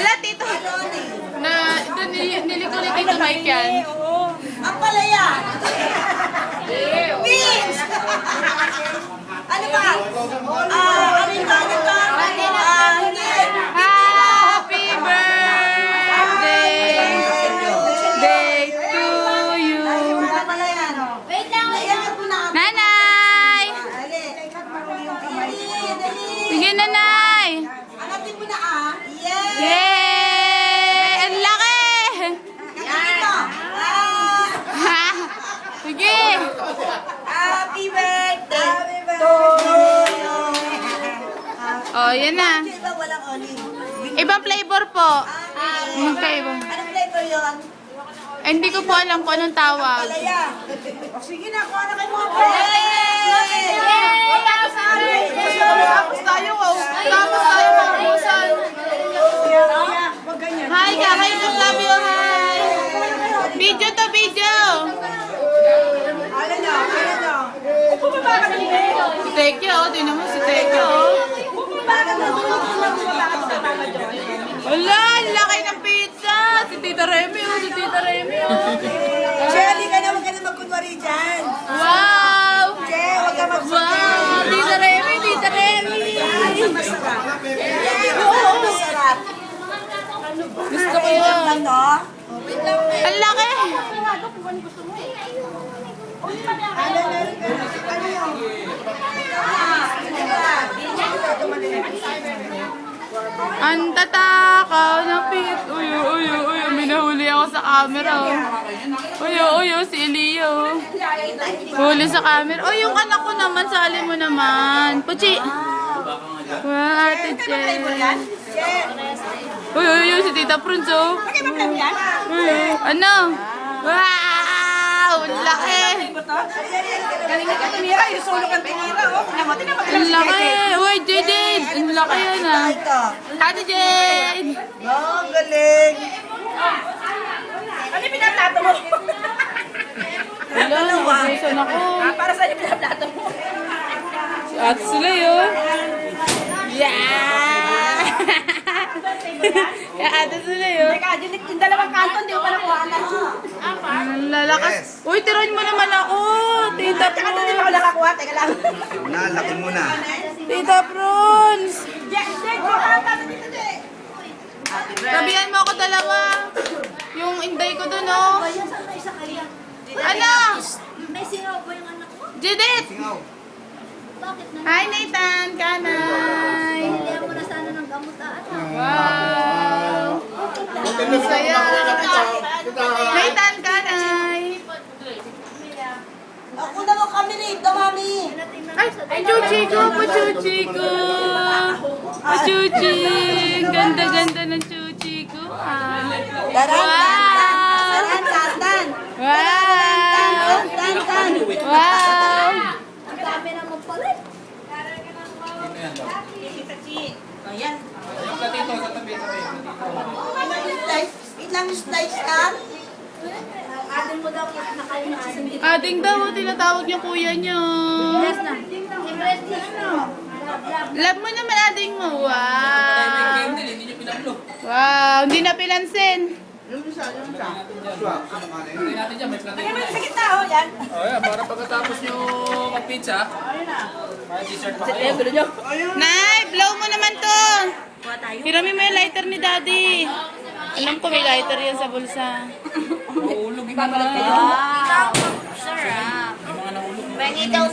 Ala, tito. Na, doon niliko ni Tito Mike yan. Ang palaya. Beans. Ano ba? Amerikano ka? Hindi. Happy birthday to you. Ang palaya, no? Wait lang. Ayan po na. Nanay! Dali. Dali. Sige, nanay! Angatin mo na, ah. Yes. Yay! Ang laki! Dito. Ha? Sige! Happy birthday to you. Oh, yan na. Diba walang olive? Ibang flavor po. Magkaiba. Anong flavor yun? Eh, hindi ko po alam kung anong tawag. Palaya. O sige na, kuha na kayo mga palaya. Tapos tayo, oh. Tapos tayo, magpusan. Hi, hi, love you, hi. Video to video. Ano na, ano na? Si Tekyo, oh. Tingnan mo si Tekyo, oh. Wala, ang laki ng pizza. Si Tita Remy, oh. Si Tita Remy, oh. Shelly ka na, huwag ka na magkunwari dyan. Wow! Che, huwag ka magkunwari. Wow! Tita Remy, Tita Remy. Masarap. Oo, masarap. Gusto ko yun. Ano? Ang laki. Ang tatakaw ng pit. Uy, uy, uy. May nahuli ako sa camera. Uy, uy, si Elio. Huli sa camera. Uy, yung anak ko naman, sali mo naman. Puchi. Wow, Ate Jen. Uy, uy, uy, si Tita Prunz, oh. Ano? Wow! Ang laki! Galing ka tumira, yung solo kang tumira. Ang laki! Uy, Jade! Ang laki yan, ah. Ate Jade! Oh, galing. Ano yung pinaplato mo? Wala, nabubusan ako. Para saan yung pinaplato mo? Si Ate Sulay, oh. Yeah! Kaya Ate Sulay, oh. Teka, yung dalawang kanto, hindi ko pa nakuha. Ang lalakas. Uy, tiruin mo naman ako. Tita Tsaka doon din ako Prons. nakakuha. Teka lang. Una, laki muna. Tita Prons. Yes, dito, Jay. Sabihan mo ako dalawa. Yung inday ko dun, oh. Ano? May singaw po yung anak mo? Judith! Singaw. Bakit na? Hi, Nathan! Kanay! Pilihan mo na sana ng gamot ano? Wow! Ang saya! Nathan, kanay! Ako na mo kami rito, mami. Ay, chuchi ko! Pachuchi ko! Pachuchi! Ganda-ganda ng chuchi ko. Ah. Taran, Wow! tan. Wow! Tan. Wow! Ang dami naman pala. Ayan. Wait lang, slice lang. Atin mo daw yung nakalimutan. Ading daw, tinatawag niya kuya niyo. Yes na. I-press na ano? Love mo naman ading mo. Wow! Wow, hindi na pinansin. Lagyan mo sa gitna, oh, yan. Oh, yeah, para pagkatapos nyo mag-pizza, may dessert pa kayo. Nay, blow mo naman to. Hirami mo yung lighter ni Daddy. Alam ko may lighter yan sa bulsa. Mahulog yung mga Wow. Sarap. mga nahulog. Pengi daw